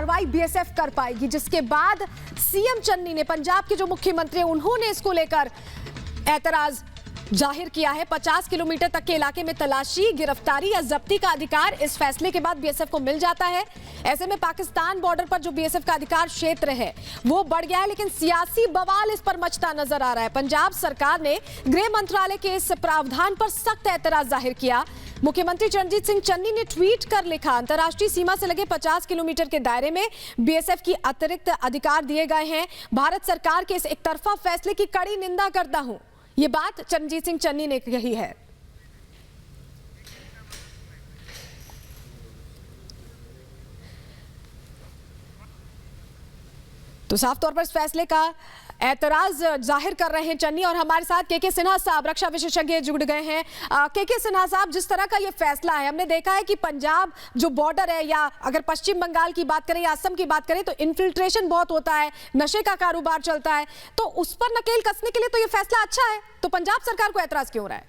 कार्रवाई बीएसएफ कर पाएगी, जिसके बाद सीएम चन्नी ने, पंजाब के जो मुख्यमंत्री हैं, उन्होंने इसको लेकर ऐतराज जाहिर किया है। 50 किलोमीटर तक के इलाके में तलाशी, गिरफ्तारी या जब्ती का अधिकार इस फैसले के बाद बीएसएफ को मिल जाता है। ऐसे में पाकिस्तान बॉर्डर पर जो बीएसएफ का अधिकार क्षेत्र है वो बढ़ गया है, लेकिन सियासी बवाल इस पर मचता नजर आ रहा है। पंजाब सरकार ने गृह मंत्रालय के इस प्रावधान पर सख्त ऐतराज जाहिर किया। मुख्यमंत्री चरणजीत सिंह चन्नी ने ट्वीट कर लिखा, अंतर्राष्ट्रीय सीमा से लगे 50 किलोमीटर के दायरे में बीएसएफ की अतिरिक्त अधिकार दिए गए हैं। भारत सरकार के इस एकतरफा फैसले की कड़ी निंदा करता हूं। ये बात चरणजीत सिंह चन्नी ने कही है। तो साफ तौर पर इस फैसले का ऐतराज जाहिर कर रहे हैं चन्नी। और हमारे साथ के सिन्हा साहब, रक्षा विशेषज्ञ, जुड़ गए हैं। के सिन्हा साहब, जिस तरह का ये फैसला है, हमने देखा है कि पंजाब जो बॉर्डर है, या अगर पश्चिम बंगाल की बात करें या असम की बात करें, तो इन्फिल्ट्रेशन बहुत होता है, नशे का कारोबार चलता है, तो उस पर नकेल कसने के लिए तो ये फैसला अच्छा है। तो पंजाब सरकार को ऐतराज क्यों हो रहा है?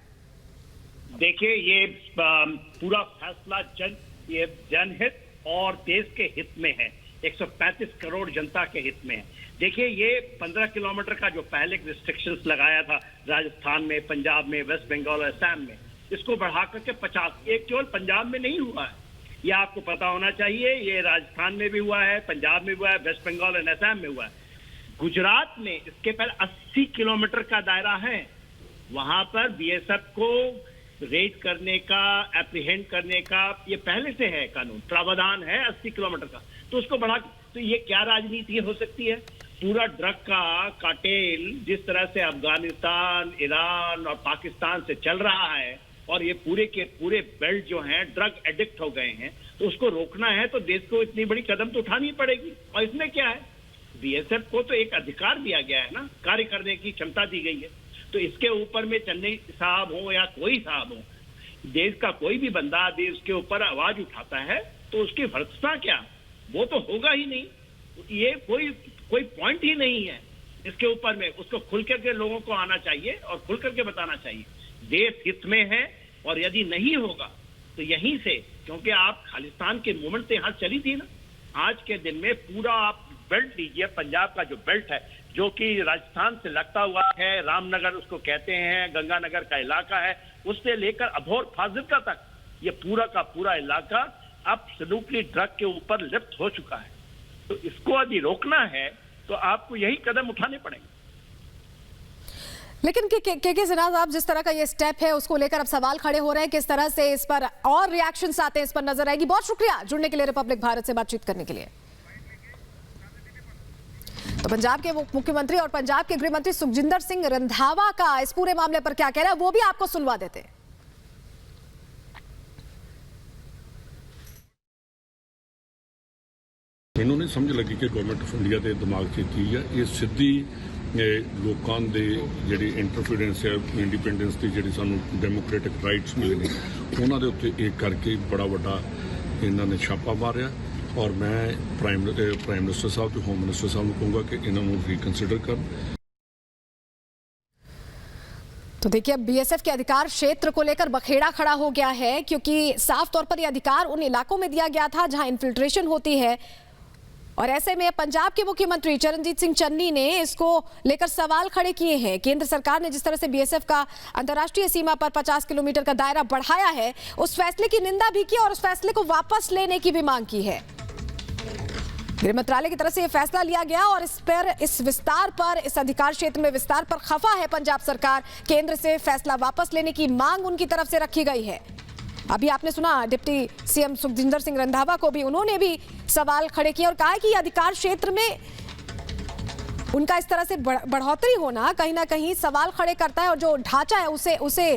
देखिए, ये पूरा फैसला जनहित और देश के हित में है, 135 करोड़ जनता के हित में है। देखिए, ये 15 किलोमीटर का जो पहले रिस्ट्रिक्शंस लगाया था राजस्थान में, पंजाब में, वेस्ट बंगाल और असम में, इसको बढ़ा करके 50, एक केवल पंजाब में नहीं हुआ है, ये आपको पता होना चाहिए। ये राजस्थान में भी हुआ है, पंजाब में हुआ है, वेस्ट बंगाल और असम में हुआ है। गुजरात में इसके पहले 80 किलोमीटर का दायरा है। वहां पर बीएसएफ को रेड करने का, एप्रीहेंड करने का ये पहले से है कानून, प्रावधान है 80 किलोमीटर का। तो उसको बढ़ा, तो ये क्या राजनीति हो सकती है? पूरा ड्रग का कार्टेल जिस तरह से अफगानिस्तान, ईरान और पाकिस्तान से चल रहा है, और ये पूरे के पूरे बेल्ट जो हैं ड्रग एडिक्ट हो गए हैं, तो उसको रोकना है तो देश को इतनी बड़ी कदम तो उठानी पड़ेगी। और इसमें क्या है, बीएसएफ को तो एक अधिकार दिया गया है ना, कार्य करने की क्षमता दी गई है। तो इसके ऊपर में चन्नी साहब हो या कोई साहब हो, देश का कोई भी बंदा देश के ऊपर आवाज उठाता है तो उसकी भर्त्सना क्या, वो तो होगा ही नहीं। ये कोई पॉइंट ही नहीं है इसके ऊपर में। उसको खुल करके लोगों को आना चाहिए और खुल करके बताना चाहिए, देश हित में है। और यदि नहीं होगा तो यहीं से, क्योंकि आप खालिस्तान के मूवमेंट से यहाँ चली थी ना, आज के दिन में पूरा आप बेल्ट लीजिए, पंजाब का जो बेल्ट है, जो कि राजस्थान से लगता हुआ है, रामनगर उसको कहते हैं, गंगानगर का इलाका है, उससे लेकर अभोर फाजिलका तक, ये पूरा का पूरा इलाका अब एब्सोल्युटली ड्रग के ऊपर लिप्त हो चुका है। तो इसको यदि रोकना है तो आपको यही कदम उठाने पड़ेंगे। लेकिन के सिन्हा साहब, जिस तरह का ये स्टेप है उसको लेकर अब सवाल खड़े हो रहे हैं, किस तरह से इस पर और रिएक्शंस आते हैं, इस पर नजर आएगी। बहुत शुक्रिया जुड़ने के लिए, रिपब्लिक भारत से बातचीत करने के लिए। तो पंजाब के मुख्यमंत्री और पंजाब के गृह मंत्री सुखजिंदर सिंह रंधावा का इस पूरे मामले पर क्या कहना है, वो भी आपको सुनवा देते हैं। ਮੈਨੂੰ ਨਹੀਂ ਸਮਝ ਲੱਗੀ ਕਿ ਗਵਰਨਮੈਂਟ ਆਫ ਇੰਡੀਆ ਦੇ ਦਿਮਾਗ 'ਚ ਕੀ ਹੈ। ਇਹ ਸਿੱਧੀ ਲੋਕਾਂ ਦੇ ਜਿਹੜੀ ਇੰਟਰਫੀਰੈਂਸ ਹੈ, ਇੰਡੀਪੈਂਡੈਂਸ ਦੀ ਜਿਹੜੀ ਸਾਨੂੰ ਡੈਮੋਕ੍ਰੈਟਿਕ ਰਾਈਟਸ ਮਿਲੇ ਨੇ, ਉਹਨਾਂ ਦੇ ਉੱਤੇ ਇਹ ਕਰਕੇ ਬੜਾ ਵੱਡਾ ਇਹਨਾਂ ਨੇ ਛਾਪਾ ਮਾਰਿਆ। ਔਰ ਮੈਂ ਪ੍ਰਾਈਮ ਮਿਨਿਸਟਰ ਸਾਹਿਬ ਤੇ ਹੋਮ ਮਿਨਿਸਟਰ ਸਾਹਿਬ ਨੂੰ ਕਹੂੰਗਾ ਕਿ ਇਹਨਾਂ ਨੂੰ ਰੀਕਨसिडर ਕਰਨ। तो देखिए, अब बीएसएफ के अधिकार क्षेत्र को लेकर बखेड़ा खड़ा हो गया है, क्योंकि साफ तौर पर यह अधिकार उन इलाकों में दिया गया था जहां इन्फिल्ट्रेशन होती है। और ऐसे में पंजाब के मुख्यमंत्री चरणजीत सिंह चन्नी ने इसको लेकर सवाल खड़े किए हैं। केंद्र सरकार ने जिस तरह से बीएसएफ का अंतर्राष्ट्रीय सीमा पर 50 किलोमीटर का दायरा बढ़ाया है, उस फैसले की निंदा भी की और उस फैसले को वापस लेने की भी मांग की है। गृह मंत्रालय की तरफ से यह फैसला लिया गया और इस विस्तार पर, इस अधिकार क्षेत्र में विस्तार पर खफा है पंजाब सरकार। केंद्र से फैसला वापस लेने की मांग उनकी तरफ से रखी गई है। अभी आपने सुना डिप्टी सीएम सुखजिंदर सिंह रंधावा को भी, उन्होंने भी सवाल खड़े किए और कहा कि अधिकार क्षेत्र में उनका इस तरह से बढ़ोतरी होना कहीं ना कहीं सवाल खड़े करता है और जो ढांचा है उसे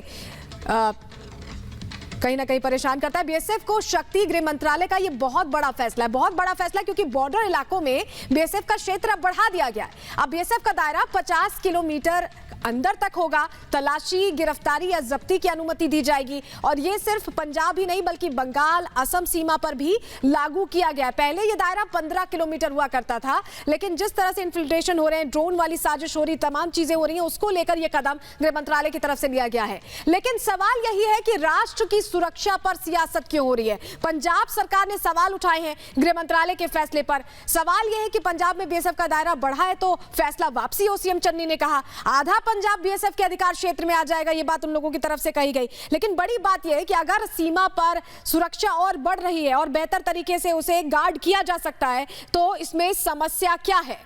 कहीं ना कहीं परेशान करता है। बीएसएफ को शक्ति, गृह मंत्रालय का ये बहुत बड़ा फैसला है, बहुत बड़ा फैसला, क्योंकि बॉर्डर इलाकों में बीएसएफ का क्षेत्र अब बढ़ा दिया गया है। अब बीएसएफ का दायरा 50 किलोमीटर अंदर तक होगा। तलाशी, गिरफ्तारी या जब्ती की अनुमति दी जाएगी और ये सिर्फ पंजाब ही नहीं बल्कि बंगाल, असम सीमा पर भी लागू किया गया है। पहले ये दायरा 15 किलोमीटर हुआ करता था, लेकिन जिस तरह से इन्फिल्ट्रेशन हो रहे हैं, ड्रोन वाली साजिश हो रही, तमाम चीजें हो रही हैं, उसको लेकर यह कदम गृह मंत्रालय की तरफ से लिया गया है। लेकिन सवाल यही है कि राष्ट्र की सुरक्षा पर सियासत क्यों हो रही है? पंजाब सरकार ने सवाल उठाए हैं गृह मंत्रालय के फैसले पर। सवाल यह है कि पंजाब में बीएसएफ का दायरा बढ़ा है तो फैसला वापसी हो, सीएम चन्नी ने कहा। आधा पंजाब बीएसएफ के अधिकार क्षेत्र में आ जाएगा, ये बात उन लोगों की तरफ से कही गई। लेकिन बड़ी बात यह है कि अगर सीमा पर सुरक्षा और बढ़ रही है और बेहतर तरीके से उसे गार्ड किया जा सकता है तो इसमें समस्या क्या है?